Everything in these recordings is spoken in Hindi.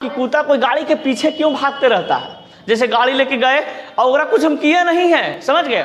कि कुत्ता कोई गाड़ी के पीछे क्यों भागते रहता है। जैसे गाड़ी लेके गए और कुछ हम किए नहीं है, समझ गए,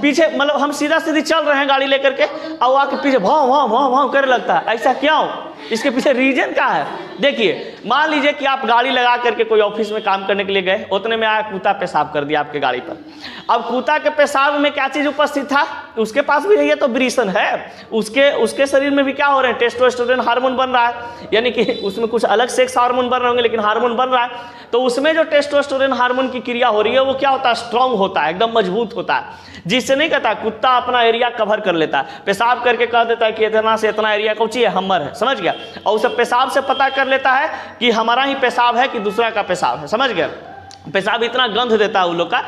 पीछे मतलब हम सीधा सीधी चल रहे हैं गाड़ी लेकर के और आके पीछे भाव भाव भाव भाव करने लगता है। ऐसा क्यों? इसके पीछे रीजन क्या है? देखिए, मान लीजिए कि आप गाड़ी लगा करके कोई ऑफिस में काम करने के लिए गए, उतने में आया कुत्ता पेशाब कर दिया आपके गाड़ी पर। अब कुत्ता के पेशाब में क्या चीज उपस्थित था? उसके पास भी ये तो ब्रीसन है, उसके शरीर में भी क्या हो रहे हैं? टेस्टोस्टेरोन हार्मोन बन रहा है, यानी कि उसमें कुछ अलग सेक्स हार्मोन बन रहे होंगे लेकिन हार्मोन बन रहा है। तो उसमें जो टेस्टोस्टेरोन हार्मोन की क्रिया हो रही है वो क्या होता है? स्ट्रांग होता है, एकदम मजबूत होता है, जिससे नहीं कहता कुत्ता अपना एरिया कवर कर लेता है, पेशाब करके कह देता है कि इतना से इतना एरिया कौची है, हमर है, समझ गया। और उसे पेशाब से पता कर लेता है कि हमारा ही पेशाब है कि दूसरा का पेशाब है, समझ गया। पेशाब इतना गंध देता है उन लोग का।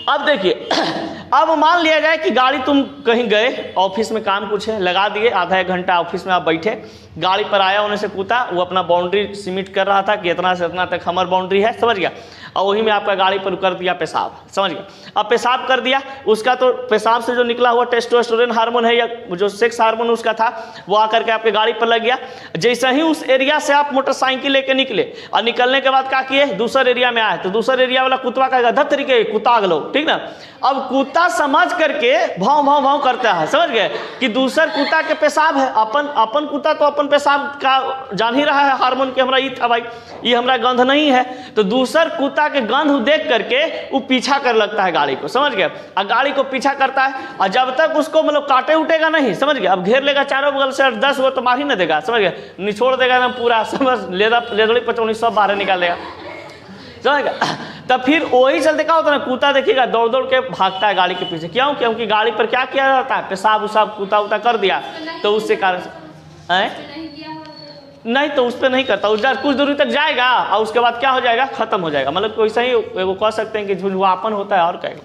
अब देखिए, अब मान लिया जाए कि गाड़ी तुम कहीं गए, ऑफिस में काम कुछ है, लगा दिए, आधा एक घंटा ऑफिस में आप बैठे, गाड़ी पर आया होने से कुत्ता, वो अपना बाउंड्री सीमिट कर रहा था कि इतना से इतना तक हमारी बाउंड्री है, समझ गया। और वही में आपका गाड़ी पर कर दिया पेशाब, समझ गया। अब पेशाब कर दिया, उसका तो पेशाब से जो निकला हुआ टेस्टोस्टेरोन हार्मोन है या जो सेक्स हार्मोन उसका था वो आकर के आपके गाड़ी पर लग गया। जैसे ही उस एरिया से आप मोटरसाइकिल लेके निकले और निकलने के बाद क्या किए? दूसरे एरिया में आए, तो दूसरे एरिया वाला कुत्ता कहेगा धत तरीके कुत्ता गलो, ठीक ना। अब कुत्ता समझ करके भाव भाव भाव करता है, समझ गए, कि दूसर कुत्ता के पेशाब है, अपन कुत्ता तो अपन पेशाब का जान ही रहा है हार्मोन के हमरा था भाई, ये हमरा गंध नहीं है। तो दूसर कुत्ता के गंध देख करके वो पीछा कर लगता है गाड़ी को, समझ गए। और गाड़ी को पीछा करता है और जब तक उसको मतलब काटे उठेगा नहीं, समझ गए। अब घेर लेगा चारों बगल से, 10 वो तो मार ही ना देगा, समझ गए, निचोड़ देगा ना पूरा, समझ, लेदड़ी पचौनी सब बाहर निकाल देगा, समझ गया। तब फिर वही चलते क्या होता है ना, कुत्ता देखिएगा दौड़ दौड़ के भागता है गाड़ी के पीछे। क्यों? क्योंकि गाड़ी पर क्या किया जाता है? पेशाब उसाब कुत्ता उता कर दिया, तो उससे कारण नहीं, तो उस पर नहीं करता, उस कुछ दूरी तक जाएगा और उसके बाद क्या हो जाएगा? खत्म हो जाएगा। मतलब कोई सही वो कह सकते हैं कि झुंझुआपन होता है और कहेगा।